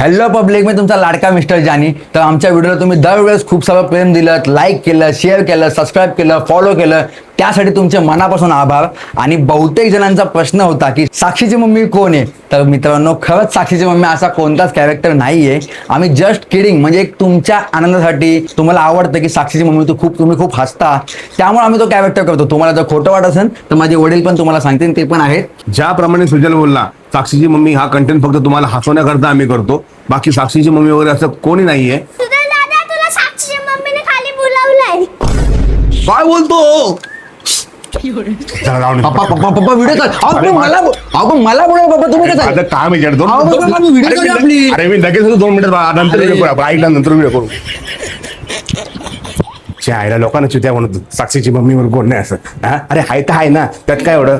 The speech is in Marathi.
हॅलो पब्लिक, मी तुमचा लाडका मिस्टर जानी. तर आमच्या व्हिडिओला तुम्ही दरवेळेस खूप सारं प्रेम दिलं, लाईक केलं, शेअर केलं, सबस्क्राईब केलं, फॉलो केलं, त्यासाठी तुमचे मनापासून आभार. आणि बहुतेक जणांचा प्रश्न होता की साक्षीची मम्मी कोण आहे. तर मित्रांनो, खरंच साक्षीची मम्मी असा कोणताच कॅरेक्टर नाहीये. आम्ही जस्ट किडिंग, म्हणजे एक तुमच्या आनंदासाठी. तुम्हाला आवडतं की साक्षीची मम्मी तुम्ही खूप हसता, त्यामुळे आम्ही तो कॅरेक्टर करतो. तुम्हाला जर खोटं वाटत असेल तर माझे वडील पण तुम्हाला सांगतील, ते पण आहेत. ज्याप्रमाणे सुजल बोलला, साक्षीची मम्मी हा कंटेंट फक्त तुम्हाला हसवण्याकरता आम्ही करतो. बाकी साक्षीची मम्मी वगैरे असं कोणी नाहीये. सुजल दादा, तुला साक्षीच्या मम्मीने खाली बोलावलंय. काय बोलतो? पप्पा पप्पा पप्पा व्हिडिओ कर. मला बोला पप्पा, तुम्ही कसं आता काम विचारतो. व्हिडिओ कर आपली. अरे मी लगेच 2 मिनिट नंतर व्हिडिओ करू. ऐकला नंतर व्हिडिओ करू. आईला लोकांना चित्या म्हणतो साक्षीची मम्मीवर कोण नाही असं. अरे हाय तर आहे ना, त्यात काय एवढं.